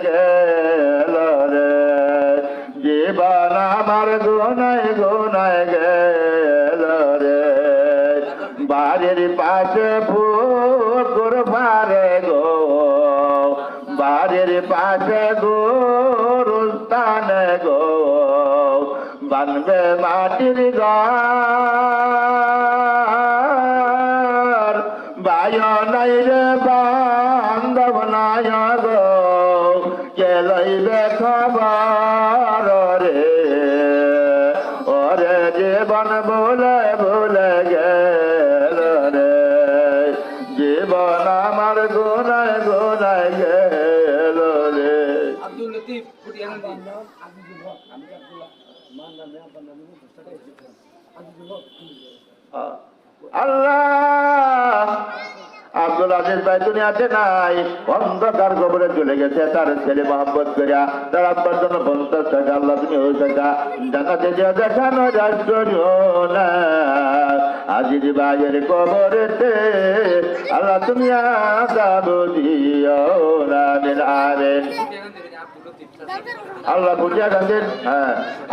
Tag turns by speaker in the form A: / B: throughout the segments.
A: গেল রে, জীবন আমার গুনায় গুনায় গেল রে, বাড়ির পাশে পুকুর পারে গো, বাড়ির পাশে গুরুস্থানে গো, বানবে মাটির ঘর, বায় নাই রে বান্ধব নাই গো, কে লইবে খবর রে, ওরে জীবন ভুলে ভুলে গেল রে, জীবন আমার গুনায় গুনায় গেল রে।
B: আব্দুল লতিফ
A: আল্লাহ, আব্দুল আজিজ ভাই দুনিয়াতে নাই, অন্ধকার কবরে চলে গেছে। তার ছেলে মোহাম্মদ করিয়া তার আব্বার জন্য 50 টাকা, আল্লাহ তুমি ওই টাকা জানাতে যে দেখানো রাষ্ট্রীয় না, আজিজ ভাইয়ের কবরেতে আল্লাহ তুমি আযাব দিও না। আমিন। আল্লাহ বুঝিয়া গান্ধীর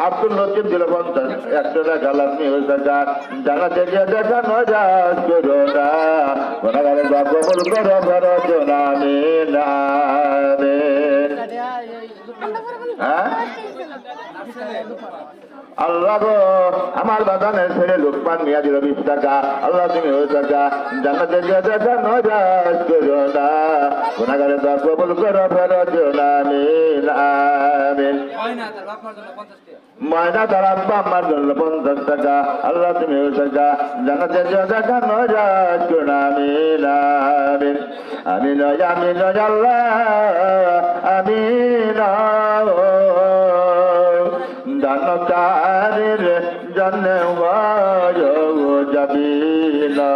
A: আব্দুল লতিফ দিল 50, 100 টাকা, আল্লাহ তুমি ওই টাকা জানাতে যে দেখানো রাষ্ট্রীয় না, গুনাহগারের দোয়া কবুল করো করো জোনা। আমিন আমিন। আল্লাহ গো, আমার বাগানের ছেলে লুকমান মিয়া দিল 20 টাকা, আল্লাহ তুমি ওই টাকা জান্নাতে দিয়ে দেখানো রাষ্ট্রীয় না, গুনাহগারের দোয়া কবুল করো করো জোনা। আমিন আমিন। ময়না তার আব্বা আমার জন্য 50 টাকা, আল্লাহ তুমি ওই টাকা জানাতে দেখানো রাষ্ট্রীয় না। আমিন আমিন। আমিন আমিন আল্লাহ আমিন। দানকারীর জন্য যাবি না,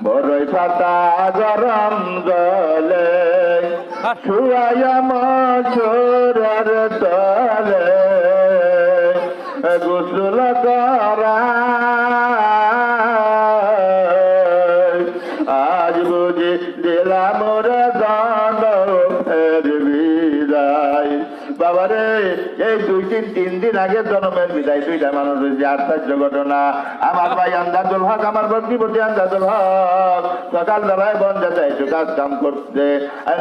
A: বড়ই পাতা গরম জলে শুয়াইয়া মসুরের তলে, গোসল করা আজ বুঝি দিলাম রে দান বিদায়। বাবারে, এই 2-3 দিন আগে জন্মের বিদায়, 2টা মানুষ হয়েছে। আশ্চর্য ঘটনা। আমার ভাই আন্দাজুল হক, আমার ভগ্নিপতি আন্দাজুল হক সকালবেলায় বন্ধে যায় একটু কাজ কাম করতে,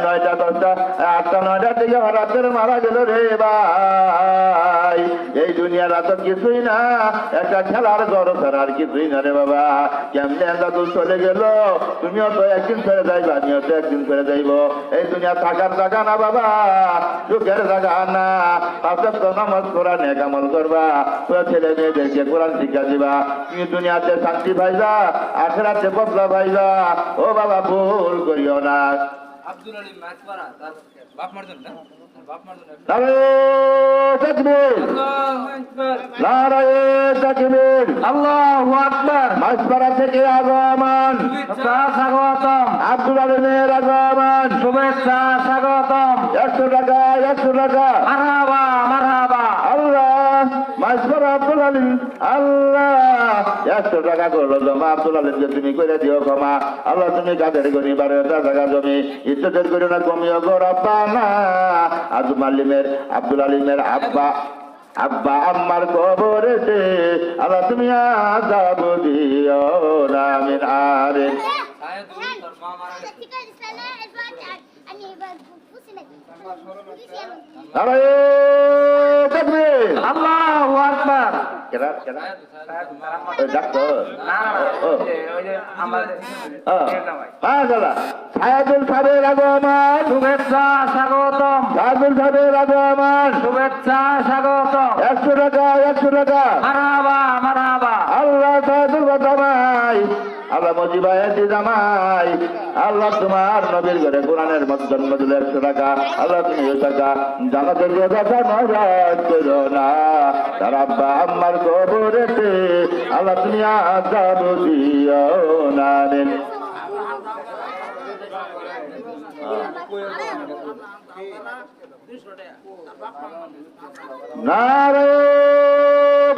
A: 9টা 10টা 8টা 9টার দিকে হঠাৎ করে মারা গেল রে ভাই। এই দুনিয়ার তো কিছুই না, একটা খেলার ঘর ছাড়া আর কিছুই না রে বাবা। কেমনে আন্দাজুল চলে গেল, তুমিও তো একদিন ছেড়ে যাইবা, আমিও তো একদিন ছেড়ে যাইব। এই দুনিয়া থাকার জায়গা না বাবা, সুখের জায়গা না। 5 ওয়াক্ত নামাজ পড়া, নেক আমল করবা, তোর ছেলে মেয়েদেরকে কোরআন শিক্ষা দিবা, তুমি দুনিয়াতে শান্তি পাইবা, আখিরাতে বদলা পাইবা। ও বাবা, ভুল করিও না।
B: আব্দুল আলিম মাছপাড়া তার বাপ মারজন না, বাপ মারজন।
A: নারায়ে তাকবীর, নারায়ে তাকবীর, আল্লাহু আকবার। মাছপাড়া থেকে আগমন, স্বাগতম। আব্দুল আলিমের আগমন, শুভেচ্ছা স্বাগতম। 100 টাকা 100 টাকা, মারহাবা মারহাবা। আল্লাহ, মাছপাড়া আব্দুল আলিম, আল্লাহ 100 টাকা করলো জমা। আব্দুল আলিমকে তুমি করে দিও ক্ষমা। আল্লাহ তুমি কাদের গনি 12টা জায়গা জমি ইজ্জতের করে না কমিও গো রব্বানা। আব্দুল আলিমের আব্বা আব্বা আম্মার কবরেতে আল্লাহ তুমি আযাব দিও না। আমিন আমিন। নারায়ে তাকবীর, আল্লাহু আকবার। কেরা কেরা ডাক্তার সায়াদুল সাহেবের আগমন, শুভেচ্ছা স্বাগতম। সায়াদুল সাহেবের আগমন, শুভেচ্ছা স্বাগতম। 100 টাকা 100 টাকা, মারহাবা মারহাবা। আল্লাহ সায়াদুল জামাই, আল্লাহ মজিবায়ের জামাই, আল্লাহ তোমার নবীর ঘরে কোরআনের জন্ম দিল 100 টাকা। আল্লাহ তুমি ওই টাকা জানাতে দিয়ে দেখা নজর করো না। তার আব্বা আম্মার কবরেতে আল্লাহ তুমি আযাব দিও না। নারায়ে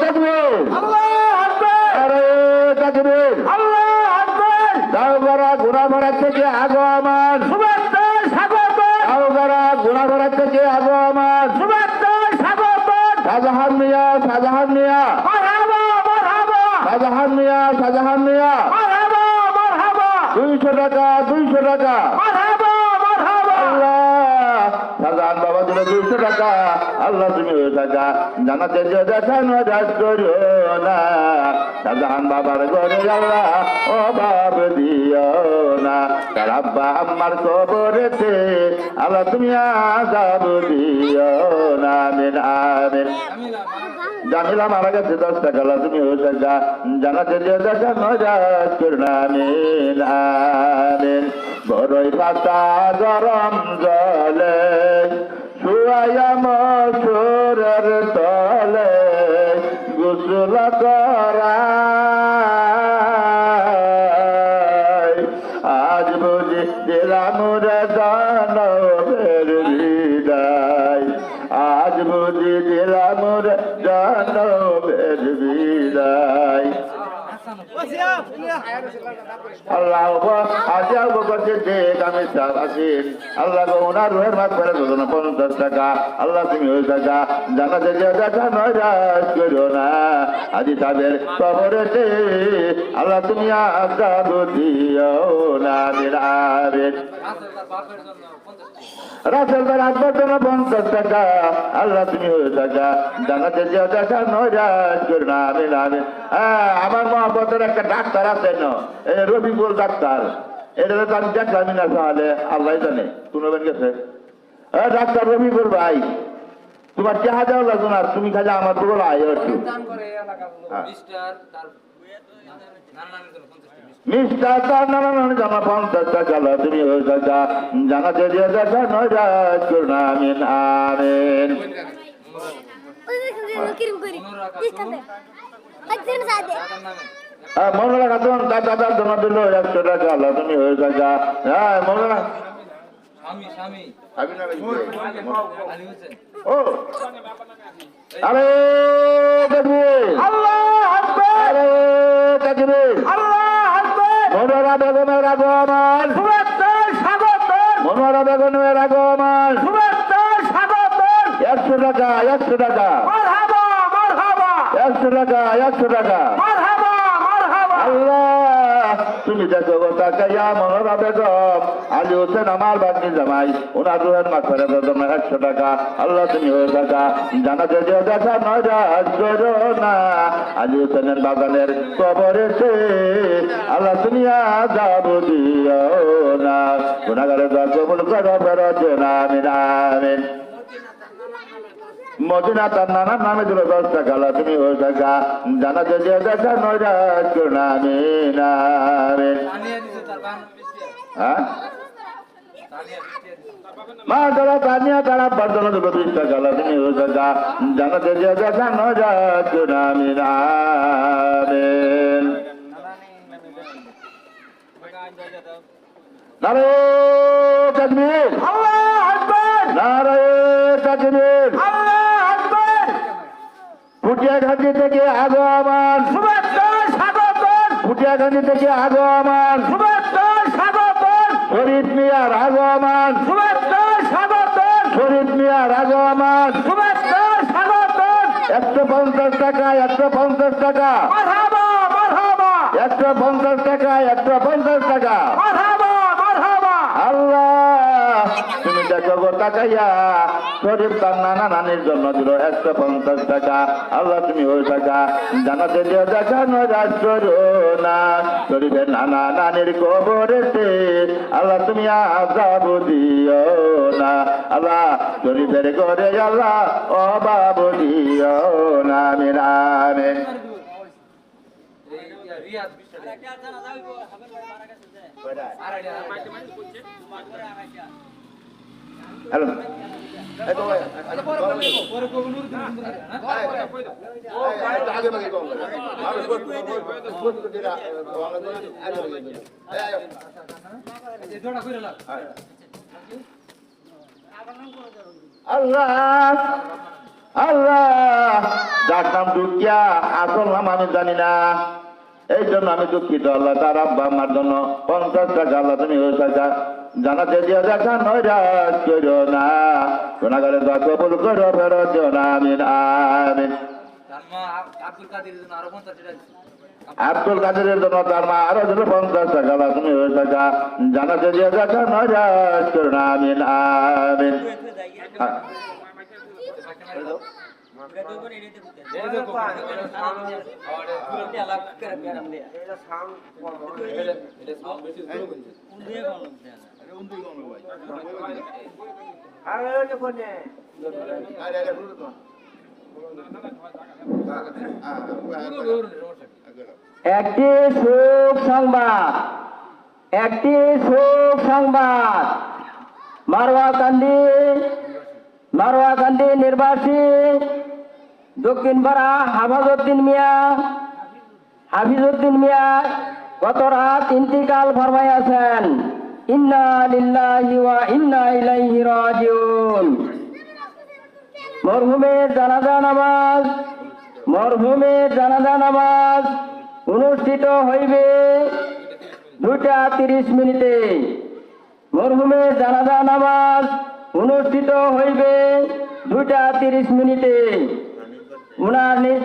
A: তাকবীর, আল্লাহু আকবার। নারায়ে তাকবীর, আল্লাহু আকবার। দাওবরা গুনাহগার থেকে আগমন, শুভেচ্ছা বাড়ার থেকে আগমন শুভেচ্ছা স্বাগতম শাহজাহান মিয়া শাহজাহান মিয়া শাহজাহান মিয়া শাহজাহান মিয়া 200 টাকা 200 টাকা আল্লাহ শাহজাহান বাবা দিল 200 টাকা আল্লাহ তুমি ওই টাকা জানাতে যে দেখানো রাজ করিও না শাহজাহান বাবার ঘরে আল্লাহ অভাব দিও না তার আব্বা আম্মার কবরেতে আল্লাহ তুমি আযাব দিও না আমিন আমিন জামিলা মারা গেছে 10 টাকা আল্লাহ তুমি ওই টাকা জানাতে যে দেখানো রাজ করিও না আমিন আমিন বড়ই পাতা গরম জলে শুয়ায়া মসুরের তলে গোসল করাই আজ বুঝি দিলাম রে দানবের বিদায় আজ বুঝি দিলাম রে দানবের বিদায় আল্লাহ আজিয়া বকতে দেখ আমি সব আছেন আল্লাহ গো ওনার রুহের মাগ করে দেন 50 টাকা আল্লাহ তুমি ওই টাকা জানাতে যে দেখা নরাজ করো না আজি সাহেবের কবরেতে আল্লাহ তুমি আযাব দিও না মিরাবেন রাসেল ভাই আব্বার জন্য 50 টাকা আল্লাহ তুমি ওই টাকা জানাতে যে দেখা নরাজ করো না মিরাবেন আমার মহব্বতের একটা ডাক্তার আছে না রফিকুল ডাক্তার এটা তো আমি দেখলামই না তাহলে আল্লাহ জানে শুনবেন গেছে ডাক্তার রফিকুল ভাই তোমার চাহা যাও লাগতো না তুমি খালি আমার তো বলো আয় একটু মিস্টার তার নানা জানা 50 টাকা তুমি ওই টাকা জানাতে দিয়ে দেখা নয় রাজ করুন আমিন আমিন মনে রাখা তোমার দাদার জমা দিল 100 টাকা আল্লাহ তুমি হয়ে টাকা হ্যাঁ মনে রাখ ও আরে আরে মনোরা বেগমের আগমন মনোরা বেগমের আগমন 100 টাকা 100 টাকা 100 টাকা 100 টাকা আল্লাহ তুমি দেখো তাকাইয়া মনোরা বেগম আলী হোসেন আমার বাগনি জামাই ওনার রুহের মাগফিরাত জন্য 100 টাকা আল্লাহ তুমি হয়ে টাকা জানাতে যে দেখা নরাজ করো না আলী হোসেনের বাগানের কবরেতে আল্লাহ তুমি আযাব দিও না গুনাহগারের দোয়া কবুল করো ফেরত না আমিন আমিন মদিনা তার নানার নামে দিল 10 টাকা আল্লাহ তুমি ওই টাকা জানাতে যে দেখা নরাজ করো না আমিন আমিন হ্যাঁ মা তারা তানিয়া তারা বর্ধন দিল 20 টাকা আল্লাহ তুমি ওই টাকা জানাতে যে দেখা নরাজ করো না আমিন আমিন নারে তাকবীর আল্লাহু আকবার নারে তাকবীর ফুটিয়াঘাটি থেকে আগমন শুভেচ্ছা স্বাগতম ফুটিয়াঘাটি থেকে আগমন শুভেচ্ছা স্বাগতম শরীফ মিয়ার আগমন শুভেচ্ছা স্বাগতম শরীফ মিয়ার আগমন শুভেচ্ছা স্বাগতম 150 টাকা 150 টাকা মারহাবা মারহাবা 150 টাকা 150 টাকা মারহাবা মারহাবা আল্লাহ তুমি দেখো গো তাকাইয়া শরীফ তার নানা নানির জন্য দিল 150 টাকা আল্লাহ তুমি ওই টাকা জানাতে যে দেখা নরাজ করো না শরীফের নানা নানির কবরেতে আল্লাহ তুমি আযাব দিও না আল্লাহ শরীফের ঘরে আল্লাহ অভাব দিও না আমিন আমিন হ্যালো আল্লাহ আল্লাহ যার নাম দুঃখিয়া আসল নাম আমি জানি না এই জন্য আমি দুঃখিত আল্লাহ তার আব্বা আমার জন্য 50 টাকা আল্লাহ তুমি ওই টাকা জানাতে দিয়ে দেখা নৈরাজ করো না, গুনাহগারের দোয়া কবুল করো, ফেরত দিও না, আমিন আমিন।
B: তার মা আব্দুল কাদের জন্য আরো 50 টাকা দিচ্ছে।
A: আব্দুল কাদেরের জন্য তার মা আরো দিল 50 টাকা, তুমি ওই টাকা জানাতে দিয়ে দেখা নৈরাজ করো না, আমিন আমিন।
C: একটি সুখ সংবাদ, একটি সুখ সংবাদ। মারোয়াকান্দি নির্বাসী দক্ষিণপাড়া হাফিজউদ্দিন মিয়া গত রাত ইন্তিকাল ফরমাইয়াছেন। ইন্না লিল্লাহি ওয়া ইন্না ইলাইহি রাজিউন। মরহুমের জানাজা নামাজ অনুষ্ঠিত হইবে 2:30 মিনিটে। মরহুমের জানাজা নামাজ অনুষ্ঠিত হইবে 2:30 মিনিটে। উনার নিজ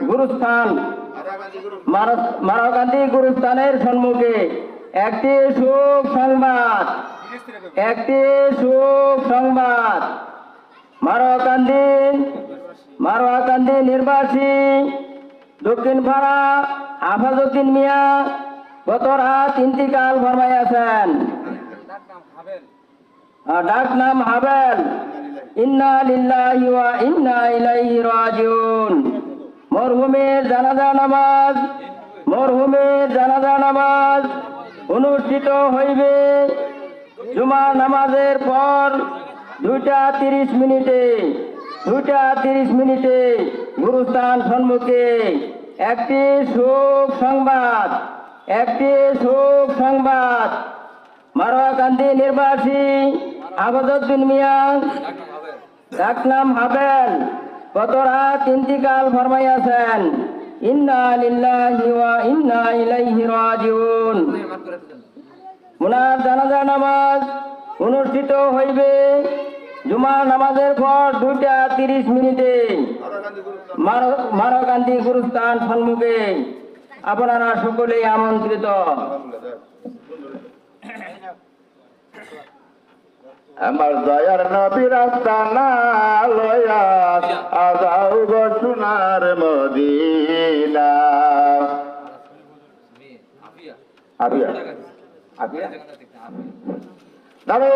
C: গুরুস্থান মারোয়াকান্দি গুরুস্থানের সম্মুখে একটি সুখ সংবাদ। মারোয়াকান্দি নির্বাসী দক্ষিণপাড়া হাফিজউদ্দিন মিয়া গত রাত ইন্তিকাল ফরমাইয়াছেন। ডাক নাম হাবেল। ইন্না লিল্লাহি ওয়া ইন্না ইলাইহি রাজিউন। মরহুমের জানাজা নামাজ অনুষ্ঠিত হইবে জুমার নামাজের পর 2:30 মিনিটে গুরুস্থান সম্মুখে। একটি সুখ সংবাদ। মারোয়াকান্দি নির্বাসী হাফিজউদ্দিন মিয়া ডাক নাম হাবেল গত রাত ইন্তিকাল ফরমাইয়াছেন। ইন্না লিল্লাহি ওয়া ইন্না ইলাইহি রাজিউন। উনার জানাজা নামাজ অনুষ্ঠিত হইবে জুমার নামাজের পর 2:30 মিনিটে মারোয়াকান্দি গুরুস্থান সম্মুখে। আপনারা সকলেই আমন্ত্রিত।
A: আমার দয়ার নবীর আস্তানা লয়া আজাও গো সোনার মদিনা। আবিয়া নারে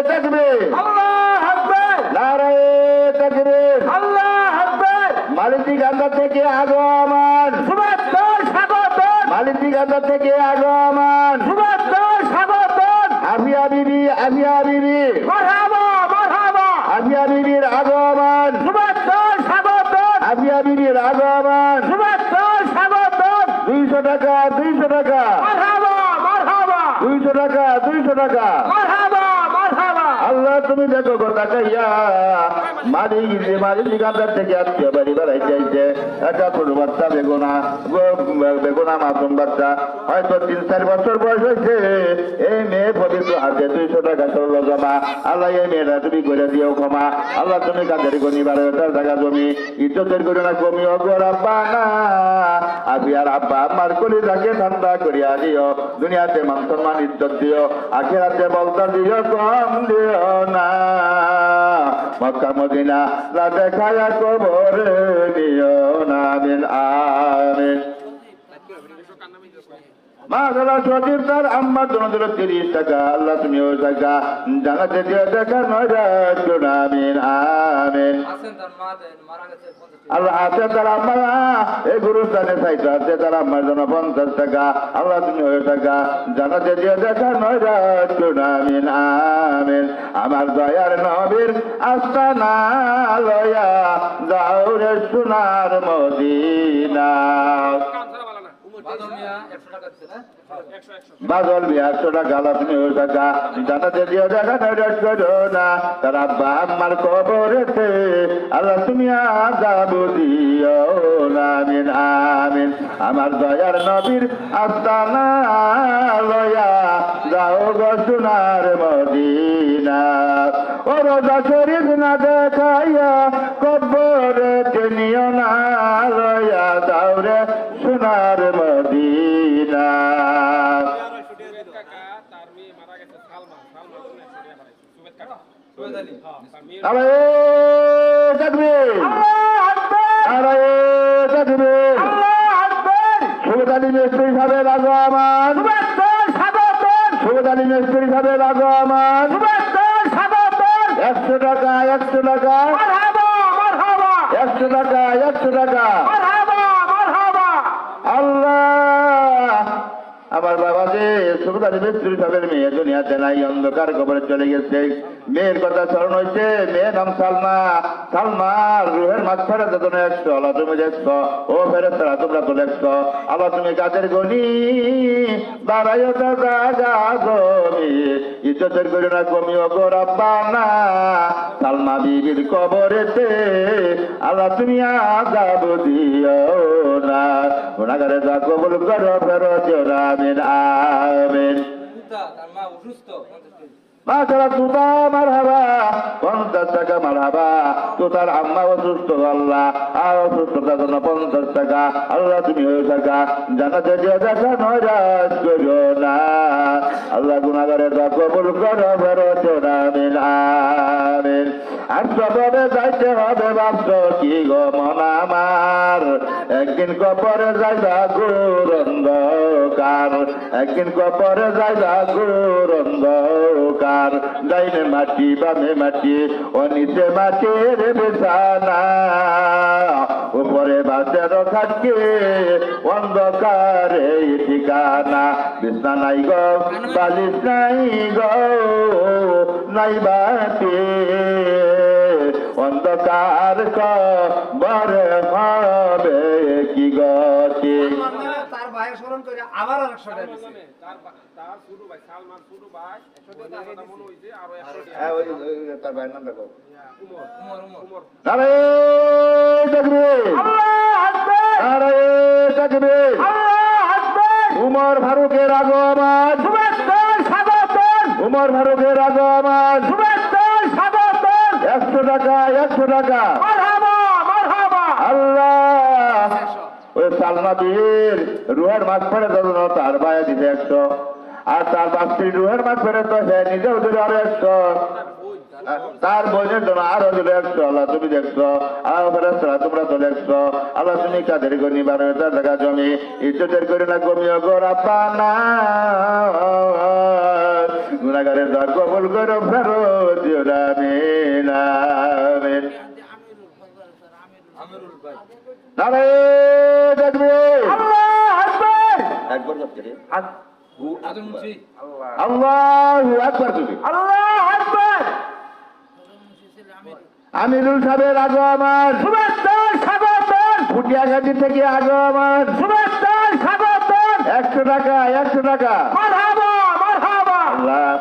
A: তাকবীর,
C: আল্লাহু আকবার,
A: নারে তাকবীর,
C: আল্লাহু আকবার।
A: মালিতি গান্ধা থেকে আগমন,
C: সুবহানাল্লাহ, স্বাগতম।
A: মালিতি গান্ধা থেকে আগমন,
C: সুবহানাল্লাহ, স্বাগতম।
A: আবিয়া বিবি
C: মারহাবা, মারহাবা।
A: আবিয়া বিবির আগমন,
C: সুবহানাল্লাহ, স্বাগতম।
A: আবিয়া বিবির আগমন।
C: সুবহানাল্লাহ, স্বাগতম।
A: 200 টাকা, 200 টাকা,
C: মারহাবা, মারহাবা।
A: 200 টাকা, 200 টাকা।
C: মারহাবা, মারহাবা।
A: আল্লাহ তুমি দেখো কথা কাইয়া মালিক গান্ধার থেকে আত্মীয় বাড়ি বেড়াই যাইছে। একটা ছোট বাচ্চা বেগুনা মাসুম বাচ্চা, হয়তো 3-4 বছর বয়স হয়েছে। এই মেয়ে পবিত্র হাতে 200 টাকা করলো জমা। আল্লাহ এই মেয়েটা তুমি করে দিও ক্ষমা। আল্লাহ তুমি কাদের গনিবার টাকা জমি ইজ্জতের করে না কমি অগর আব্বা না আবিয়ার আব্বা আমার কলি তাকে ঠান্ডা করিয়া দিও। দুনিয়াতে মান সম্মান ইজ্জত দিও, আখিরাতে বলতা দিও কম দিও না। মক্কা মদিনা না দেখায়া কবরে নিও না, আমিন আমিন। মা দাদা সজীব তার আম্মার জন্য দিল 30 টাকা। আল্লাহ তুমি ওই টাকা জানাতে দিয়ে দেখা নৈরাজ করো না, আমিন আমিন। আল্লাহ আছে তার আম্মা এই গুরুস্থানে চাইতে আছে তার আম্মার জন্য 50 টাকা। আল্লাহ তুমি ওই টাকা জানাতে দিয়ে দেখা নৈরাজ করো না, আমিন আমিন। আমার দয়ার নবীর আস্তানা লয়া যাও রে সোনার মদিনা। বাদল মিয়া 100 টাকা। আল্লাহ তুমি ওই টাকা জানাতে দিয়ে দেখা নৈরাজ করো না, তার আব্বা আম্মার কবরেতে আল্লাহ তুমি আযাব দিও না, আমিন আমিন। আমার দয়ার নবীর আস্তানা লয়া যাও গো সোনার মদিনা ও রোজা শরীফ না দেখাইয়া কবরে টেনিও না লইয়া যাও রে সোনার মদিনা
B: সুবেদ আলী
A: আরে তাকবীর আরে তাকবীর সুবেদ আলী মিস্ত্রি সাহেব আগো আমার সুবেদ আলী মিস্ত্রি সাহেব আগো আমার 100 টাকা 100 টাকা 100 টাকা 100 টাকা আল্লাহ আমার বাবা যে সুবেদ আলী মিস্ত্রি সাহেবের মেয়ে দুনিয়াতে নাই অন্ধকার কবরে চলে গেছে মেয়ের কথা স্মরণ হয়েছে মেয়ের নাম সালমা সালমার রুহের মাঝখানে তো তুমি 100 আল্লাহ তুমি দেখছো ও ফেরেশতারা তোমরা তো দেখছো আল্লাহ তুমি কাদের গনি বাড়াইও তা জাগা গমি ইজ্জতের করি না কমিও গো রাব্বানা সালমা বিবির কবরেতে আল্লাহ তুমি আযাব দিও না গুনাহগারে যা কবুল করো ফেরত না আমিন আমিন
B: তুতা তার মা অসুস্থ
A: মাশাআল্লাহ তুতা মারহাবা 50 টাকা মারহাবা তুতার আম্মা অসুস্থ আল্লাহ আর অসুস্থতার জন্য 50 টাকা আল্লাহ তুমি হয়ে থাকা জানাতে দিয়ে দেখা নৈরাশ করো না আল্লাহ গুনাহগারের দোয়া কবুল করো ফেরত না আমিন আমিন আর সবরে যাইতে হবে ভাবছো কি গো মন আমার একদিন কবরে যাইবা ঘোর অন্ধকার একদিন কবরে যাইবা ঘোর অন্ধকার ডাইনে মাটি বামে মাটি ও নিচে মাটির বিছানা উপরে বাসের খাটকে অন্ধকারে ঠিকানা বিছনা নাই গো বালিশ নাই গো নাই বাতি অন্ধকার কবরে হবে কি গতি
B: তার ভাই স্মরণ করে আবার 100 টাকা দিছে
D: তার ছোট ভাই সালমান ছোট ভাই 100 টাকা মনে হইছে আর 100 টাকা
A: হ্যাঁ ওই তার ভাইয়ের নাম দেখো
B: উমর
A: নারে তাকবীর নারে তাকবীর উমর ফারুকের আগমন উমর ফারুকের আগমন 100 টাকা 100 টাকা আল্লাহ ওই সালমা বীর রুহের মাছ ফেরে ধরুন তার বাইরে দিতে 100 আর তার বাস্তি রুহের মাছ ফেরে তো সে নিজেও দিলে আরো 100 তার বোনের জন্য আরো দিলে 100 আল্লাহ তুমি দেখছো আর ফেরেশতারা তোমরা তো দেখছো আল্লাহ তুমি কাদের গনি 12,000 টাকা জমি ইজ্জতের করে না কমিও গো রাব্বানা গুনাহগারের দোয়া কবুল করো ফেরত দিও না আমিন আমিন
B: আমিরুল ভাই
A: নারে তাকবীর একবার বলতে
B: আদম মুন্সি
A: আল্লাহু আকবার তুমি আমিরুল সাহেবের আগমন ফুটিয়াঘাটি থেকে আগমন 100 টাকা 100 টাকা আল্লাহ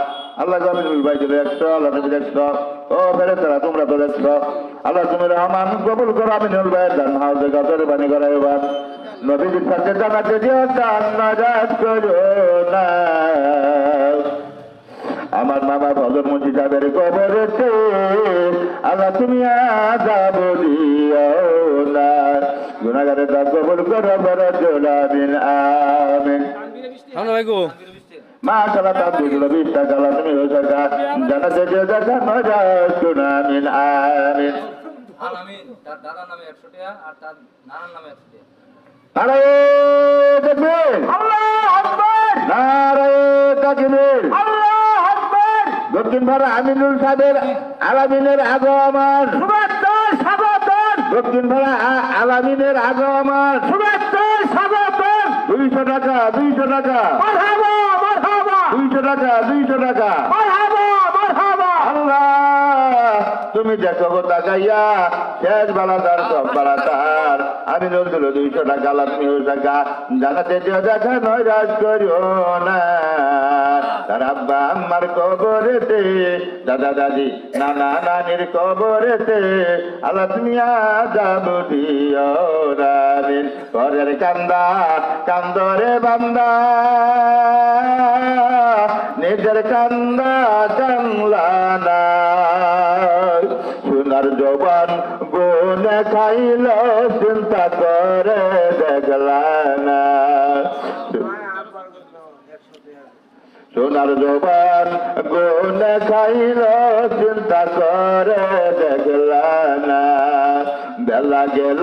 A: আল্লাহ আমিরুল ভাই দিলে 100 আল্লাহ তুমি দেখছো ও ফেরেশতারা তোমরা তো দেখছো আল্লাহ তুমি রহমান কবুল করো আমিরুল ভাইয়ের দান হাউজে গাছের পানি করাইবা নবীজির সাথে জানাতে দিও দান নাজাত করো না আমার মামা ফজর মুন্সি সাহেবের কবরেতে আল্লাহ তুমি আযাব দিও না গুনাহগারের দোয়া কবুল করো ফেরত দিও না আমিন আমিন মাশাআল্লাহ তাবদুল 20 টাকা আল্লাহ তুমি হয়ে থাকা জানাতে দিও দেখা নজাত করো না আমিন আমিন
B: আলামিন তার দাদার নামে 100 টাকা আর তার নানার নামে 100 টাকা
A: নারে তাকবীর নারে তাকবীর দক্ষিণ ভারত আমিনুল সাহেবের আলামিনের আগমন দক্ষিণ ভারত আলামিনের আগমন 200 টাকা 200 টাকা 200 টাকা 200 টাকা আল্লাহ তুমি দেখো গো তাকাইয়া শেষ বেলা তার সব বেলা তার আমি নজরুল 200 টাকা আল্লাহ তুমি ওই টাকা জানাতে যে দেখা নৈরাশ করিও না তার আব্বা আম্মার কবরেতে দাদা দাদি নানা নানির কবরেতে আল্লাহ তুমি আযাব দিও না আমিন ঘরের কান্দা কান্দরে বান্দা নিজের কান্দা জানলা না সোনার জবান গুনে খাইল চিন্তা করে দেখলা না সোনার জবান গুনে খাইল চিন্তা করে দেখলা না বেলা গেল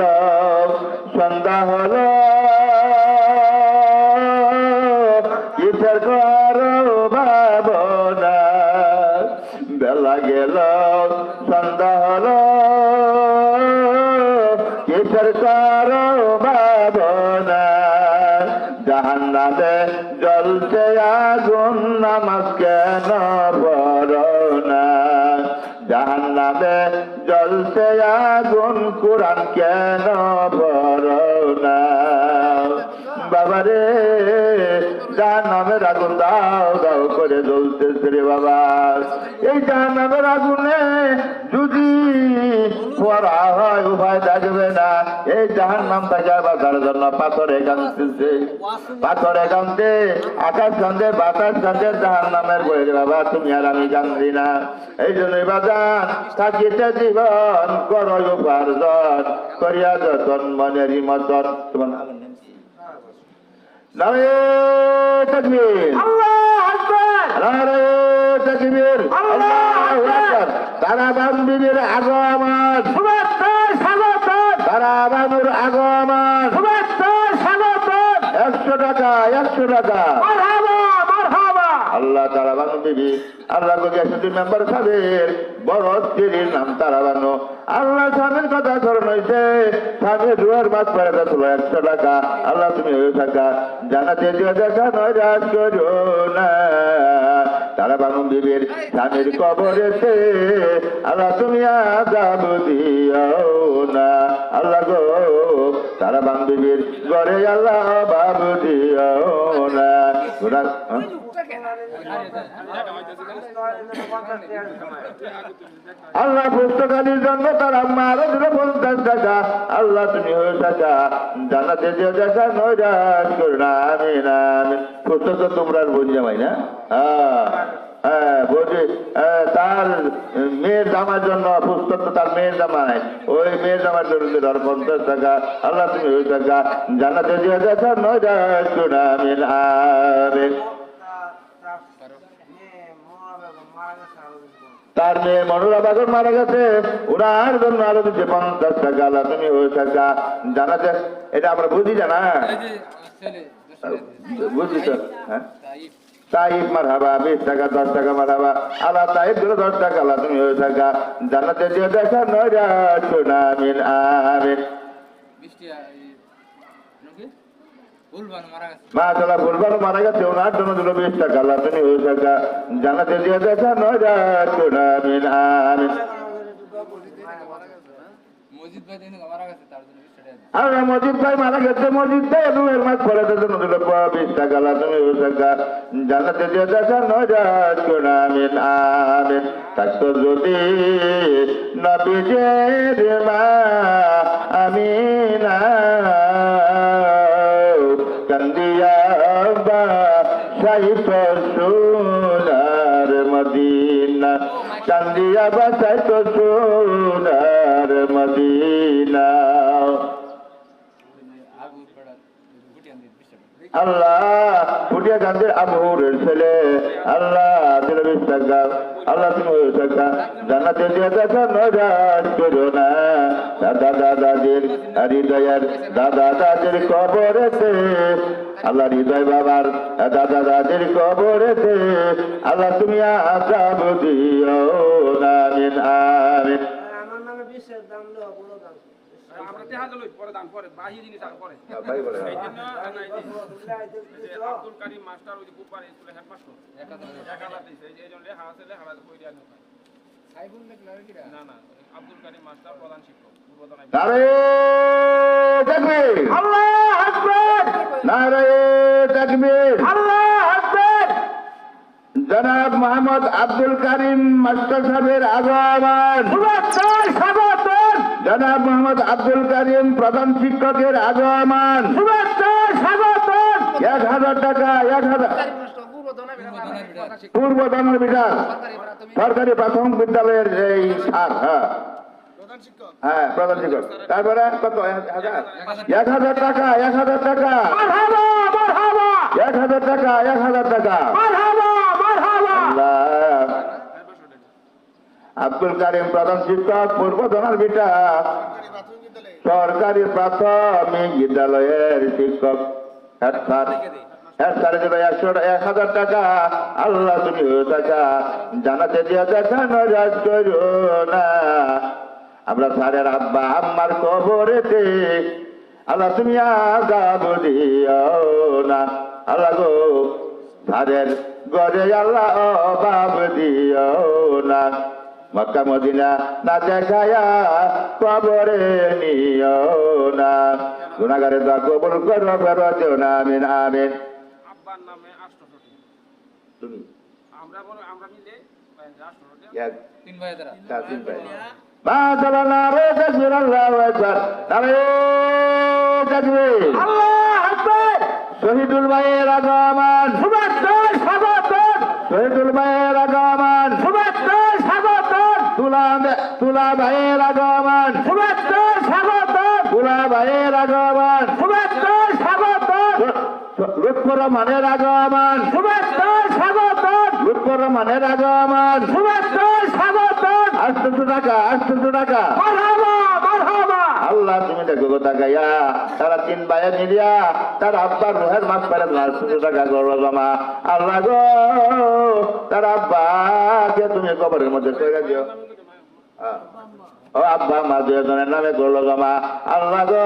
A: সন্ধ্যা হলো কিসের করো ভাবনা বেলা গেল সন্ধ্যা হলো কিসের করো ভাবনা জাহান্নামে জ্বলছে আগুন নামাজ কেন পড়ো না জাহান্নামে জ্বলছে আগুন কোরআন কেন পড়ো না বাবারে জাহান্নামের আগুন দাও দাও করে জ্বলতেছে রে বাবা এই জাহান্নামের আগুনে যদি পড়া হয় উপায় থাকবে না এই জাহান্নাম থেকে বাঁচার জন্য পাথরে কাঁদতেছে পাথরে কাঁদতে আকাশ কান্দে বাতাস কান্দে জাহান্নামের বই রে বাবা তুমি আর আমি কান্দি না এই জন্যই বাজান থাকিতে জীবন করো উপার্জন করিয়া যতন মনের মতন তোমার নারে তাকবীর আল্লাহু আকবার নারে তাকবীর আল্লাহু আকবার তারাবান বিবির আগমন শুভেচ্ছা স্বাগত তারাবানুর আগমন শুভেচ্ছা স্বাগত 100 টাকা 100 টাকা মারহাবা মারহাবা আল্লাহ তারাবানু বিবি আল্লাহ গোজাসুটি মেম্বার সাহেবের বড় স্ত্রীর নাম তারাবানু আল্লাহ স্বামীর কথা স্মরণ হয়েছে স্বামীর রুয়ার মাছ পাড়াতে তুলো 100 টাকা আল্লাহ তুমি ওই টাকা জানাতে দিয়ে দেখা নৈরাশ করো না তারাবানু বিবির স্বামীর কবরেতে আল্লাহ তুমি আযাব দিও না আল্লাহ গো তারাবানু বিবির ঘরে আল্লাহ বাব দিও না আল্লাহ পুস্তকালীর জন্য তার আম্মা আরো দিল 50 টাকা আল্লাহ তুমি হয়ে টাকা জানাতে যে দেখা নৈরাশ করো না আমিন আমিন পুস্তক তো তোমরা বুঝে যাবাই না হ্যাঁ বুঝি তার মেয়ের জামার জন্য পুস্তক তো তার মেয়ের জামাই ওই মেয়ের জামার জন্য ধর 50 টাকা আল্লাহ তুমি ওই টাকা জানাতে যে দেখা নৈরাশ করো না আমিন আমিন তার মেয়ে মনোরা বাগর মারা গেছে ওনার জন্য আরো দিচ্ছে 50 টাকা আল্লাহ তুমি ওই টাকা জানাতে এটা আমরা বুঝি জানা বুঝি তো হ্যাঁ তাইব মারহাবা 20 টাকা 10 টাকা মারহাবা আল্লাহ তাইব দিল 10 টাকা আল্লাহ তুমি ওই টাকা জানাতে দিয়ে দেখা নৈরাশ করো না আমিন আমিন মাশাআল্লাহ ফুলবানু মারা গেছে ওনার জন্য দিল 20 টাকা আল্লাহ তুমি ওই টাকা জানাতে দিয়ে দেখা নৈরাশ করো না আমিন আমিন
B: মসজিদ ভাই দিন মারা গেছে তার জন্য 20 টাকা
A: আল্লাহ মসজিদ ভাই মারা গেছে মসজিদ ভাই রুয়ের মাছ পড়াতে জন্য দিল 20 টাকা আল্লাহ তুমি ওই টাকা জানাতে দিয়ে দেখা নৈরাশ করো না আমিন আমিন থাকতো যদি নবীজের মা আমিনা কান্দিয়া বা সাহিত সোনার মদিনা কান্দিয়া বা সাহিত সোনার মদিনা আল্লাহ ফুটিয়া গান্ধীর আবহুরের ছেলে আল্লাহ দিল 20 টাকা আল্লাহ তুমি ওই টাকা জানাতে দিয়ে দেখা নৈরাশ করো না দাদা দাদাদের হৃদয়ের দাদা দাদের কবরেতে আল্লাহ হৃদয় বাবার দাদা দাদের কবরেতে আল্লাহ তুমি আযাব দিও না আমিন আমিন
E: আমার নামে বিশ্বের দাম দেওয়া বড় দাম
D: আমরা টেহা দিলই পরে দান পরে বাহি জিনিস আর পরে
A: ভাই বলে
D: এই জন্য আব্দুল কারীম মাস্টার ওই যে বুপার স্কুলে হেডমাস্টার 1000 দিছে এই জন্য লেখা আছে লেখা কই দিয়া না না না আব্দুল কারিম মাস্টার প্রধান শিক্ষক পূর্বতন
A: নারে তাকবীর,
C: আল্লাহু আকবার,
A: নারে তাকবীর।
C: আল্লাহু আকবার।
A: জনাব মোহাম্মদ আব্দুল কারিম মাস্টার সাহেবের আগমন,
C: শুভেচ্ছা স্বাগতম,
A: জনাব মোহাম্মদ আব্দুল কারিম প্রধান শিক্ষকের আগমন।
C: শুভেচ্ছা স্বাগতম।
A: 1000 টাকা, 1000 পূর্ব দানের বিধান সরকারি প্রাথমিক বিদ্যালয়ের এই স্যার, হ্যাঁ প্রধান শিক্ষক। তারপরে কত? 1000 টাকা, 1000 টাকা,
C: মারহাবা, মারহাবা,
A: 1000 টাকা, 1000 টাকা।
C: মারহাবা, মারহাবা।
A: আল্লাহ। আব্দুল কারিম প্রধান শিক্ষক পূর্ব দানের বিটা সরকারি প্রাথমিক বিদ্যালয়ের শিক্ষক হেড স্যার। হেড স্যার দিল 1000 টাকা। আল্লাহ তুমি ওই টাকা জানাতে দিয়ে দেখানো রাজ করো না। আমরা স্যারের আব্বা আম্মার কবরেতে আল্লাহ তুমি আযাব দিও না। আল্লাহ গো স্যারের গরে আল্লাহ অভাব দিও না। মক্কা মদিনা না দেখায়া কবরে নিও না। গুনাহগারের দোয়া কবুল করো, ফেরত দিও না। আমিন আমিন।
D: আব্বার নামে 800টি
A: তুমি
D: আমরা মিলে 800টি
A: এক
B: তিন ভাই তারা
A: কাসিম ভাই মাশাআল্লাহ। নারে তাকবীর, আল্লাহু আকবার, নারে তাকবীর।
C: আল্লাহু আকবার।
A: শহীদুল ভাইয়ের আগমন,
C: শুভেচ্ছা স্বাগতম,
A: শহীদুল ভাইয়ের আগমন।
C: শুভেচ্ছা স্বাগতম,
A: তুলা ভাইয়ের আগমন,
C: শুভেচ্ছা স্বাগতম,
A: তুলা ভাইয়ের আগমন।
C: শুভেচ্ছা স্বাগতম,
A: লুৎফুররহমানের আগমন,
C: শুভেচ্ছা স্বাগতম,
A: লুৎফুররহমানের আগমন।
C: শুভেচ্ছা স্বাগতম।
A: 800 টাকা, 800 টাকা।
C: মারহাবা, মারহাবা।
A: আল্লাহ তুমি দেখো গো তাকাইয়া তারা 3 ভাইয়ে মিলিয়া তার আব্বার রোহের মাছ পারে 800 টাকা করলো জমা। আল্লাহ গো তার আব্বাকে তুমি কবরের মধ্যে কইরা দিও। ও আব্বা মা দুজনের নামে করলো জমা। আল্লাহ গো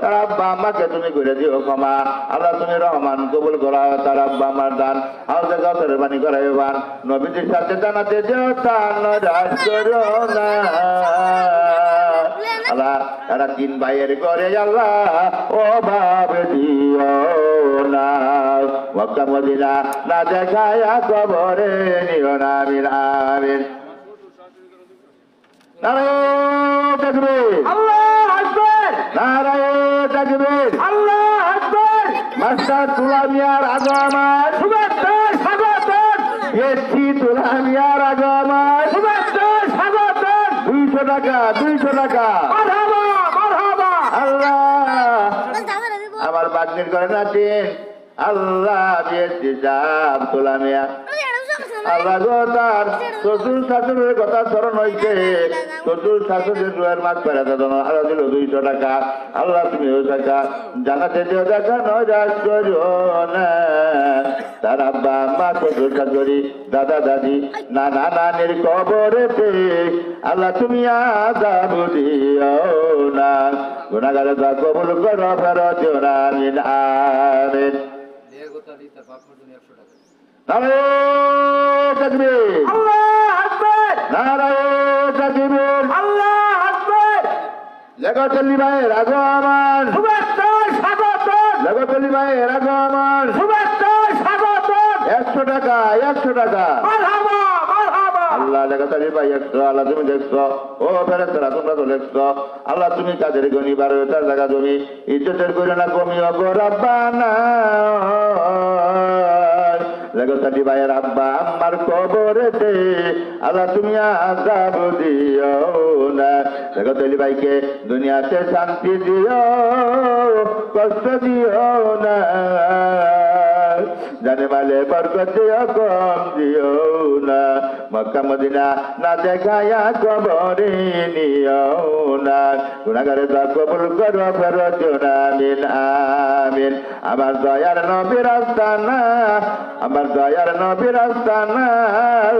A: তার আব্বা আম্মাকে তুমি করে দিও ক্ষমা। আল্লাহ তুমি রহমান কবুল করা তার আব্বা আমার দান হাউজে গাছের বাণী করাই বান নবীজির সাথে জানাতে দিও তার নরাজ করো না। আল্লাহ তারা 3 ভাইয়ের করে আল্লাহ অভাব দিও না। মক্কা মদিনা না দেখায়া কবরে নিও না। আমিন আমিন। নারে তাকবীর,
C: আল্লাহু আকবার,
A: নারে তাকবীর।
C: আল্লাহু আকবার।
A: মাস্টার তুলা মিয়ার আগমন,
C: শুভেচ্ছা স্বাগতম,
A: এসছি তুলা মিয়ার আগমন।
C: শুভেচ্ছা স্বাগতম।
A: 200 টাকা, 200 টাকা।
C: মারহাবা, মারহাবা।
A: আল্লাহ আমার বাগনির করে নাচেন আল্লাহ বিয়েছি যাব তুলা মিয়া। আল্লাহ গো তার শ্বশুর শাশুড়ের কথা স্মরণ হয়েছে। শ্বশুর শাশুড়ের রুয়ের মাছ পেরে দেন আরো দিল 200 টাকা। আল্লাহ তুমি ওই টাকা জানাতে দিও দেখানো রাজ করো না। তার আব্বা আম্মা শ্বশুর শাশুড়ি দাদা দাদি নানা নানির কবরেতে আল্লাহ তুমি আযাব দিও না। গুনাহগারের দোয়া কবুল করো, ফেরত দিও না। আমিন আমিন।
B: দেহগতা দিতে বাপ মর্দন 100 টাকা
A: নারে তাকবীর,
C: আল্লাহু আকবার,
A: নারে তাকবীর।
C: আল্লাহু আকবার।
A: জগতলি ভাইয়ের আগমন,
C: শুভেচ্ছা স্বাগতম,
A: জগতলি ভাইয়ের আগমন।
C: শুভেচ্ছা স্বাগতম।
A: 100 টাকা, 100 টাকা।
C: মারহাবা, মারহাবা।
A: আল্লাহ জগতলি ভাই 100। আল্লাহ তুমি দেখছো, ও ফেরেশতারা তোমরা তো দেখছো। আল্লাহ তুমি কাদের গনি বারো তার জায়গা তুমি ইজ্জতের করে না কমিও গো রাব্বানা। জগতলি ভাইয়ের আব্বা আম্মার কবরেতে আল্লাহ তুমি আযাব দিও না। জগতলি ভাইকে দুনিয়াতে শান্তি দিও, কষ্ট দিও না। জানে মালে বরকত দিও, কম দিও না। মক্কা মদিনা না দেখায়া কবরে নিও না। গুনাহগারের দোয়া কবুল করো, ফেরত দিও না। আমিন আমিন। আমার দয়ার নবীর আস্তানা, আমার দয়ার নবীর আস্তানা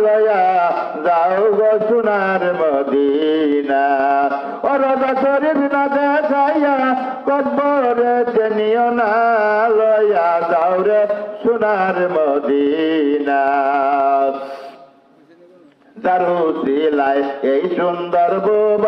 A: লয়া যাও গো সোনার মদিনা। ও রোজা শরীফ না দেখাইয়া কবরেতে নিও না, লয়া যাও রে সোনার মদিনা। দারু সিলাই এই সুন্দর ভুবন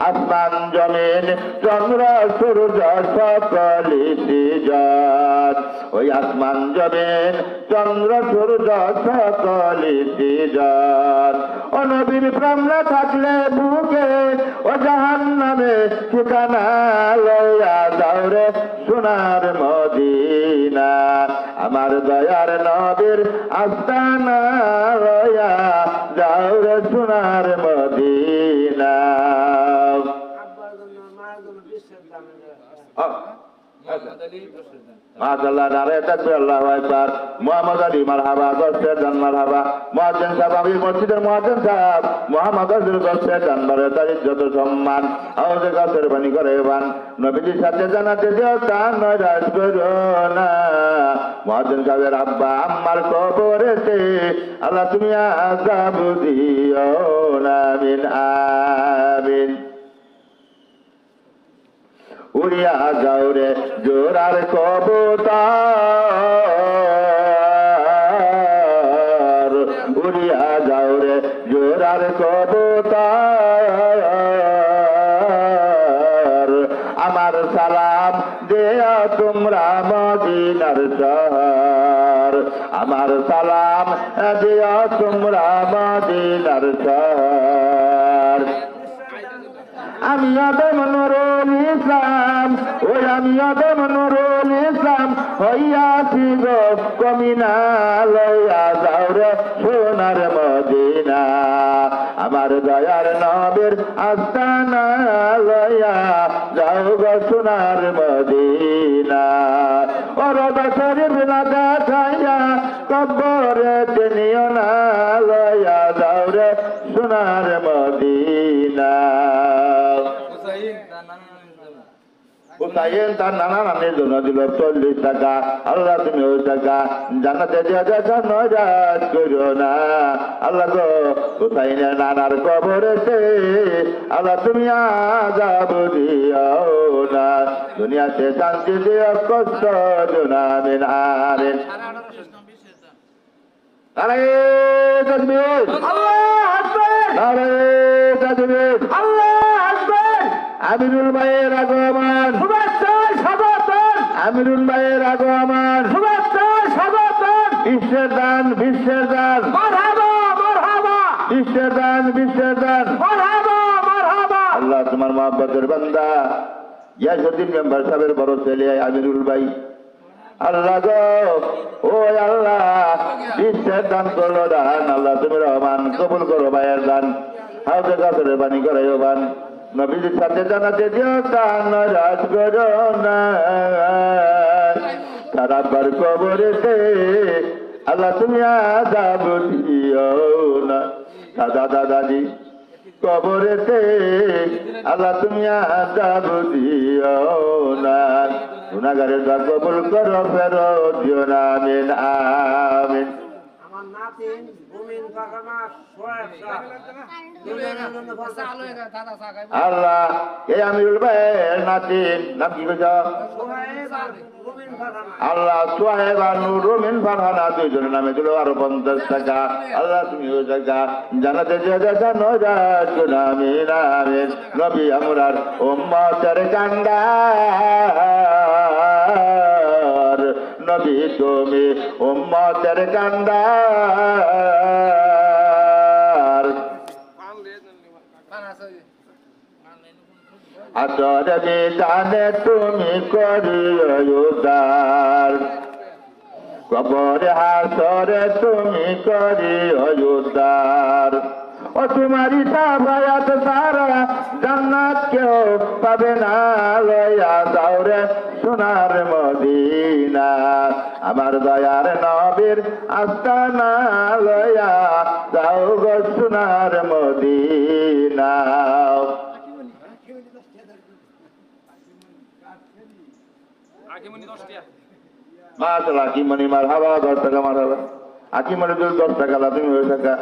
A: আসমান জমিন চন্দ্র সূর্য সকলি সৃজন ওই আসমান জমিন চন্দ্র সূর্য সকলি সৃজন ও নবীর প্রেম না থাকলে বুকে ও জাহান্নামে ঠিকানা লইয়া যাও রে সোনার মদিনা আমার দয়ার নবীর আস্তানা লইয়া যাও রে সোনার মদিনা
E: আব্বার জন্য মায়ের জন্য বিশ্বের দাম
B: মোহাম্মদ আলী দশের দান
A: মাশাআল্লাহ নারে তাকবীর আল্লাহু আকবার মুহাম্মদ আলী মারহাবা দশের দান মারহাবা মুয়াজ্জিন সাহেব আমি মসজিদের মুয়াজ্জিন সাহেব মুহাম্মদ আলী দশের দান বারে তার ইজ্জত ও সম্মান আওয়াজে গাছের বাণী করে বান নবীজির সাথে জানাতে দিও তার নয়রাজ করো না মুয়াজ্জিন সাহেবের আব্বা আম্মার কবরেতে আল্লাহ তুমি আযাব দিও না আমিন আমিন উড়িয়া যাও রে জোরার কবুতর উড়িয়া যাও রে জোরার কবুতর আমার সালাম দেয়া তোমরা মদিনার শহর আমার সালাম দেয়া তোমরা মদিনার শহর আমি আদম নুরুল ইসলাম ওই আমি আদম নুরুল ইসলাম হইয়াছি গো কমিনা লইয়া যাও রে সোনার মদিনা আমার দয়ার নবীর আস্তানা লইয়া যাও গো সোনার মদিনা ওরদা শরীফ না দেখাইয়া কবরে নিও না লইয়া যাও রে সোনার মদিনা
B: হুসাইন তার নানা নানির
A: হুসাইন তার নানা নানির
B: জন্য
A: জন্য দিল 40 টাকা আল্লাহ তুমি ওই টাকা জান্নাতে দিয়া দেখা নজাত করো না আল্লাহ গো হুসাইনের নানার কবরেতে আল্লাহ তুমি আযাব দিও না দুনিয়াতে শান্তি দিও কষ্ট দিও না আমিন আমিন নারে তাকবীর আল্লাহু আকবার নারে তাকবীর আল্লাহু আকবার আমিরুল ভাইয়ের আগমন শুভেচ্ছা স্বাগতম আমিরুল ভাইয়ের আগমন শুভেচ্ছা স্বাগতম বিশ্বের দান মারহাবা মারহাবা বিশ্বের দান মারহাবা মারহাবা আল্লাহ তোমার মহব্বতের বান্দা ইয়াসুদ্দিন মেম্বার সাহেবের বড় ছেলে আমিরুল ভাই আল্লাহ গো ও আল্লাহ বিশ্বের দান করলো দান আল্লাহ তুমি রহমান কবুল করো ভাইয়ের দান হাউজে গাছের বাণী করাইও বান নবীজির সাথে জানাতে দিও দান নরাজ করো না তারাবার কবরেতে আল্লাহ তুমি আযাব দিও না দাদা দাদাজি কবরেতে আল্লাহ তুমি আযাব দিও না গুনাহগারের দোয়া কবুল করো ফেরত দিও না আমিন আমিন
E: আমার নাতিন ভূমিন ফারহানা সোহেব শাহ দুজনের জন্য
B: দাদা সাকাই
A: আল্লাহ এই আমিরুল ভাইয়ের নাতিন নাম কি কইছ
E: সোহেব আর ভূমিন ফারহানা
A: আল্লাহ সোহেব আর নুরুমিন ফারহানা দুইজনের নামে দিল আরো 50 টাকা আল্লাহ তুমি ওই টাকা জানাতে যে দেখা নজাত করো আমিন আমিন নবী আমরার উম্মতের কান্ডার নবী তুমি উম্মতের কান্ডার আসর বিধানে তুমি করিও উদ্ধার কবরে হাসরে তুমি করিও উদ্ধার ও তোমারি সাফায়াত সারা জান্নাত কেউ পাবে না লইয়া যাও রে সোনার মদিনা আমার দয়ার নবীর আস্তানা লইয়া যাও গো সোনার মদিনা
D: আকিমনি 10 টাকা
A: মাশাআল্লাহ আকিমনি মারহাবা 10 টাকা মারহাবা আকিমনি 10 টাকা লা তুমি ওই টাকা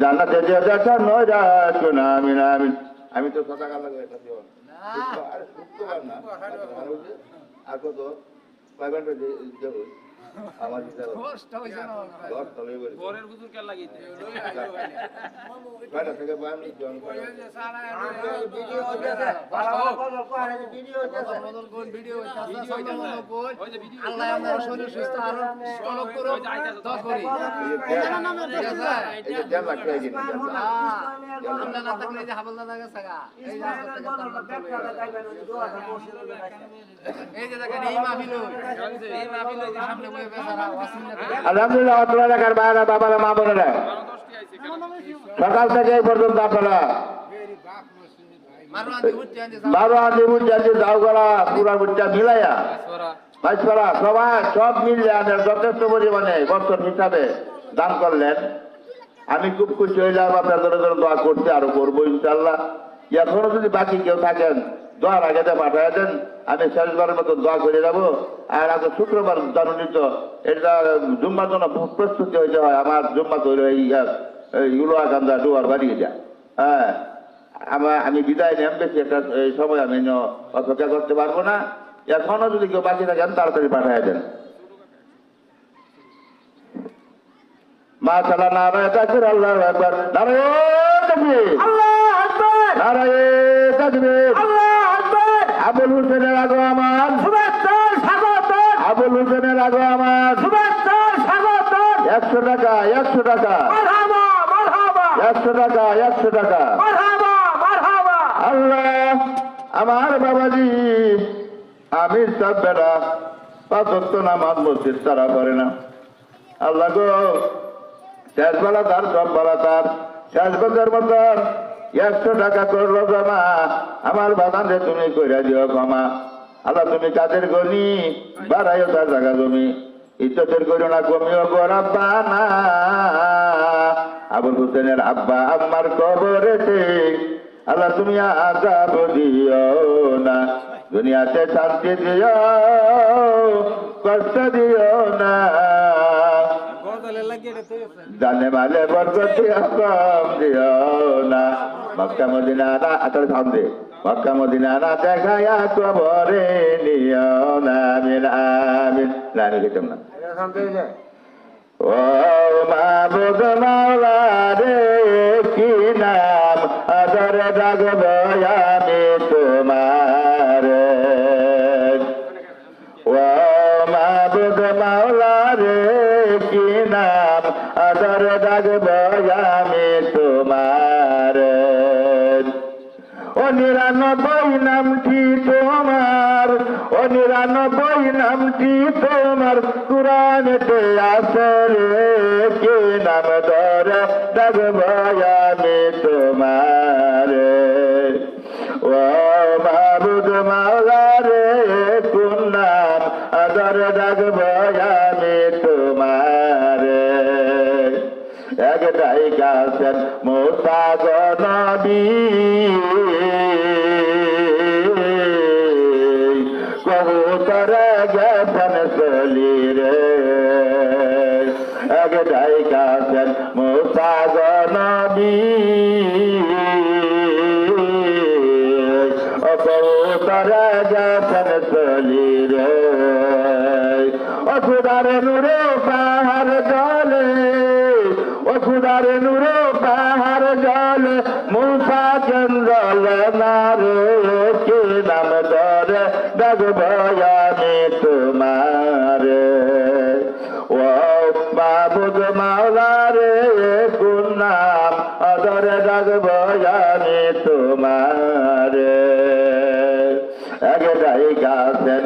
A: জান্নাতে যে দেখা নজাত করো আমিন আমিন আমি তো টাকা লাগাই এটা দিও না আরে শুক্রবার না আর কত 500 দেব আমার হিসাবে দশ তবে বলি
D: পরের হুজুর কে লাগাইতে
A: কয়টা থেকে বয়ান জয়েন করে
E: ভিডিও হইতেছে ভালো ভালো কথা কয় ভিডিও হইতেছে
D: ওই যে ভিডিও
B: আল্লাহ আমার শরীর সুস্থ আরো স্টলক করো দোয়া করি
A: এই যে দেড় লাখ টাকা কিনে
B: আমরা না থাকলে এই যে হাবল দাদা গেছে গা এই যে এই যে দেখেন এই মাহফিল এই মাহফিল এই যে সামনে বয়ে বেচারা ওয়াসিম
A: আলহামদুলিল্লাহ আপনারা দেখার বাইরে বাবারা মা বোনেরা
D: 10টি আইছে কেন
A: সকাল থেকে এই পর্যন্ত আপনারা
B: মারওয়ান দি উঠতে আনতে
A: বারো আদিমুল জাতি দাওগলা পুরা বুটটা মিলাইয়া ভাইসরা সবাই সব মিলিয়ে আমাদের যথেষ্ট পরিমাণে বছর হিসাবে দান করলেন। আমি খুব খুশি হইলাম, আপনাদের জন্য দোয়া করতে আরো করবো ইনশাল্লাহ। এখনো যদি বাকি কেউ থাকেন দোয়ার আগে পাঠাই দেন, আমি শেষবারের মতো দোয়া করে যাবো। আর আজ শুক্রবার জননীত এটা জুম্মার জন্য প্রস্তুতি হইতে হয়। আমার জুম্মা তৈরি ইউলো আকান্দা ডুয়ার বাড়িয়ে যায়। হ্যাঁ, আমি বিদায় নেন, বেশি একটা এই সময় আমি অপেক্ষা করতে পারবো না। এখনো যদি কেউ বাকি থাকেন তাড়াতাড়ি পাঠাই দেন। মাশাআল্লাহ, নারায়ে তাকবীর, আল্লাহু আকবার, নারায়ে তাকবীর, আল্লাহু আকবার, নারায়ে তাকবীর, আল্লাহু আকবার। আবুল হোসেনের আগে আমার শুভেচ্ছা স্বাগতম, আবুল হোসেনের আগে আমার শুভেচ্ছা স্বাগতম। 100 টাকা, 100 টাকা, মারহাবা মারহাবা, 100 টাকা, 100 টাকা, মারহাবা মারহাবা। আল্লাহ, আমার বাবাজি আমির সাহেব বেটা 5 ওয়াক্ত নামাজ মসজিদ তারা করে না। আল্লাহ গো, শেষ বেলা তার, সব বেলা তার, শেষ বছর মতন 100 টাকা করলো জমা। আমার বাগানে তুমি করে দিও ক্ষমা। আল্লাহ, তুমি কাদের গনি বাড়াইও তার জায়গা জমি, ইজ্জতের করো না কমিও গো রাব্বা না। আবুল হোসেনের আব্বা আম্মার কবরেতে আল্লাহ তুমি আযাব দিও না, দুনিয়াতে শান্তি দিও, কষ্ট দিও না। জানে মালে বরকত দিও, কম দিও না। মক্কা মদিনা না আসলে সামনে, মক্কা মদিনা না দেখায়া কবরে নিও না। আমিন আমিন। না আমি খেতাম না। ও মাবুদ মাওলা রে, কি নাম আদরে ডাকবো আমি তোমার। ও মাবুদ মাওলা রে, কি নাম আদরে ডাকবো আমি তোমার। ও 99 নামটি তোমার, ও 99 নামটি তোমার কুরআনেতে আছে রে। কি নাম ধরে ডাকবো আমি তোমার। ও মাবুদ মাওলা রে, কোন নাম ধরে ডাকবো আমি তোমার। একটাই গাছেন মুসা গো নবী, কবুতরে গেছেন চলি রে। একটাই গাছেন মুসা গো নবী, কবুতরে গেছেন চলি রে। অসুদারে নূরে পাহাড় জলে, অসুদারে নূরে পাহাড় জলে, মুসা চন্দ্রল না রে। কি নাম ধরে ডাকবো আমি তোমার। ও মাবুদ মাওলা রে, কোন নাম ধরে ডাকবো আমি তোমার। একটাই গাছেন,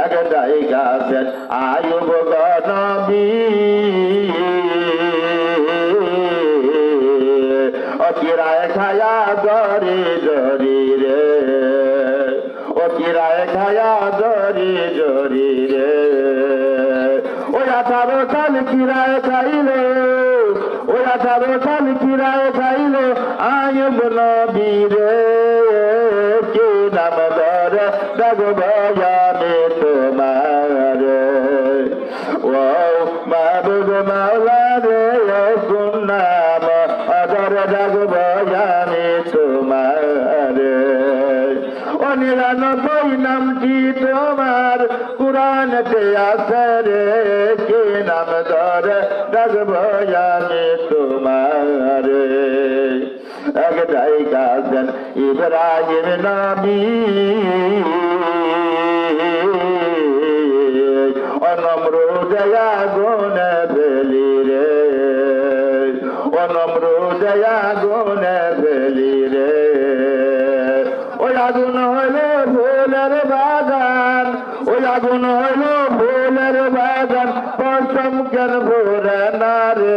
A: একটাই গাছেন আয়ুব গো নবী, ও কিরায় খায়া দরি জরি রে। ও কিরায় খায়া দরি জরি রে। ওই 18 সাল কিরায় খাইলো, ওই 18 সাল কিরায় খাইলো আয়ুব নবী রে। কি নাম ধরে ডাকবো আমি তোমার। ও মাবুদ মাওলা রে, কোন নাম ধরে ডাকবো আমি তোমার। ও 99 নামটি তোমার কুরআনেতে আছে রে কি নাম ধরে ডাকবো আমি তোমারে একটাই গাছেন ইব্রাহিম নবী অনমরুদে আগুনে ফেলি রে অনমরুদে আগুনে ফেলি রে ওই আগুন হইল ফুলের বাগান ওই আগুন হইল ফুলের বাগান পশম কেন ভরে না রে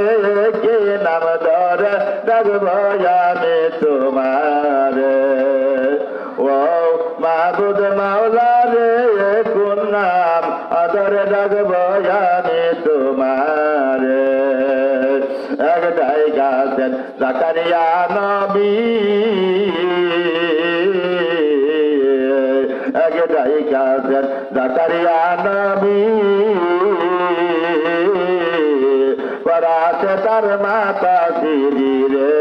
A: কে নাম ধরে ডাকবো আমি তোমারে ও মাহবুদ মাওলা রে কোন নাম আদরে ডাকবো আমি তোমারে একটাই গাছেন জাকারিয়া নবী একটাই গাছেন জাকারিয়া নবী পরাতে তার মাতা সিরি রে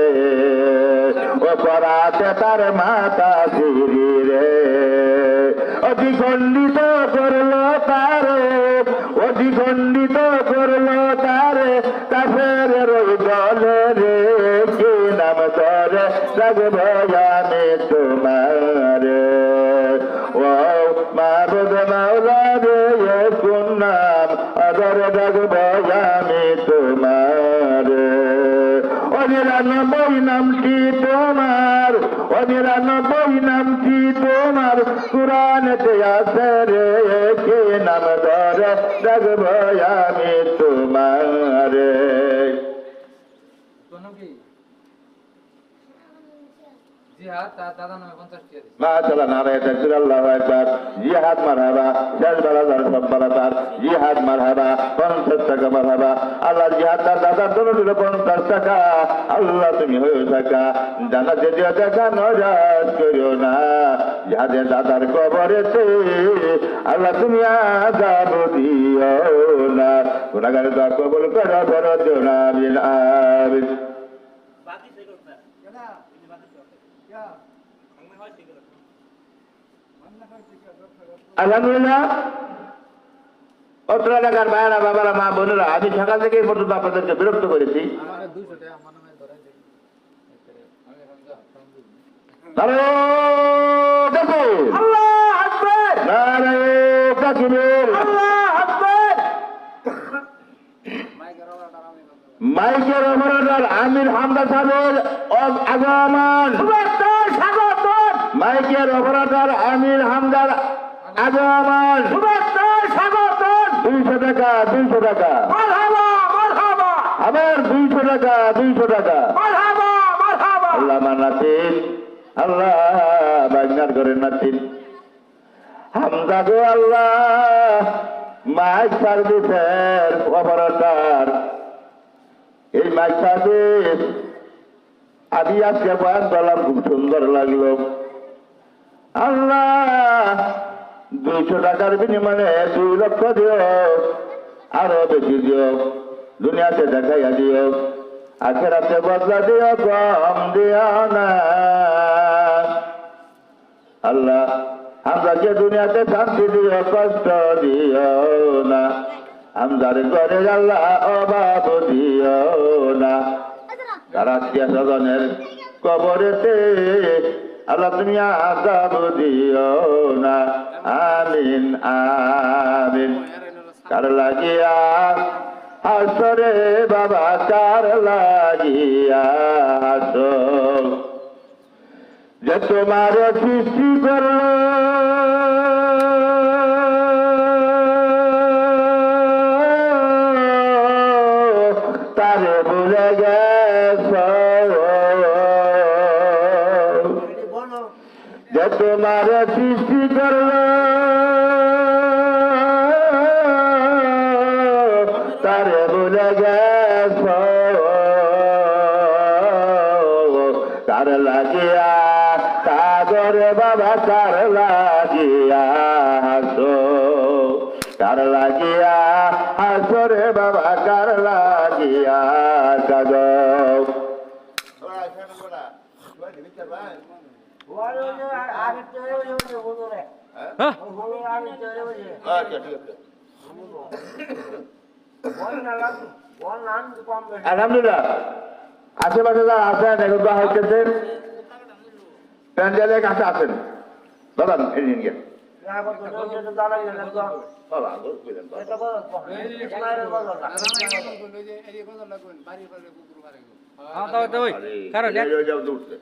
A: ও পরাতে তার মাতা সিরি রে অধিখণ্ডিত করলো তারে অধিখণ্ডিত করলো তারে কাফের দলে রে কি নাম ধরে রাখবো আমি তোমারে ও মাহবুদ মাওলা রে কোন নাম আদরে রাখবো আমি তোমারে ও ৯৯ নামটি তোমার ও ৯৯ নামটি তোমার কুরআনেতে আছে রে কি নাম ধরে রাখবো আমি তোমারে
B: জিহাদ তার দাদা নামে 50 টাকা দিছে
A: মাশাআল্লাহ নারায়ে তাকবীর আল্লাহু আকবার জিহাদ মারহাবা শেষ বালাদার সব্বালাদার জিহাদ মারহাবা 50 টাকা মারহাবা আল্লাহ জিহাদ তার দাদার জন্য দিল 50 টাকা আল্লাহ তুমি হয়ে থাকা জান্নাতে দিয়ে দেখা নরাজ করিও না জিহাদের দাদার কবরেতে আল্লাহ তুমি আযাব দিও না গুনাহগারের দোয়া কবুল করো ফেরত দিও না আমিন আমিন আলহামদুলিল্লাহ অত্র এলাকার ভাইয়েরা বাবারা মা বোনেরা আমি সকাল থেকে এই পর্যন্ত আপনাদেরকে বিরক্ত করেছি
B: আমারে 200 টাকা আমার নামে ধরাই দিন আমি হামজা
A: নারায়ে তাকবীর
E: আল্লাহু আকবার
A: নারায়ে তাকবীর
E: আল্লাহু আকবার
B: মাইকের অর্ডার আমি বন্ধ
A: মাইকের অপারেটর আমির হামদা সাহেবের আগমন
E: শুভেচ্ছা স্বাগতম
A: মাইকের অপারেটর আমির হামদার আগমন
E: শুভেচ্ছা স্বাগতম
A: 200 টাকা 200 টাকা
E: মারহাবা মারহাবা
A: আবার 200 টাকা 200 টাকা
E: মারহাবা মারহাবা
A: আল্লাহ আমার নাতিন আল্লাহ বাগনার ঘরের নাতিন হামদা গো আল্লাহ মাইক সার্ভিসের অপারেটর এই মাইক সার্ভিস আমি আজকে বয়ান করলাম খুব সুন্দর লাগলো আল্লাহ 200 টাকার বিনিময়ে 2 লক্ষ দিও আরো বেশি দিও দুনিয়াতে দেখাইয়া দিও আখেরাতে বদলা দিও কম দিও না আল্লাহ আমরাকে দুনিয়াতে শান্তি দিও কষ্ট দিও না আমদার ঘরে আল্লাহ অভাব দিও না তার আত্মীয় স্বজনের কবরেতে আল্লাহ তুমি আযাব দিও না আমিন আমিন কার লাগিয়া হাসরে বাবা কার লাগিয়া হাসো যে তোমার সৃষ্টি করলো তারে ভুলে গেছ
E: বলো
A: যে তোমার সৃষ্টি করলো তারে ভুলে গেছ কার লাগিয়া কাগরে বাবা কার লাগিয়া হাসো কার লাগিয়া হাসো রে বাবা কার লাগিয়া কাগ
E: ওয়ালো আগে তো বলো রে হলো আমি চলে বসে
A: আচ্ছা ঠিক আছে
E: বল নাম কম বেশি
A: আলহামদুলিল্লাহ আশেপাশে যারা আছেন এখন তো হইতেছেন প্যান্ডেলের কাছে আছেন দাদা এদিন গিয়ে
E: দেখা করতে তো দাঁড়াই না তো
A: বাবা বুঝলেন
E: এটা বল এটা বল
B: এই যে কথা লাগবেন বাড়ি করে কুকুর মারে
A: আরে যাও দৌড়তে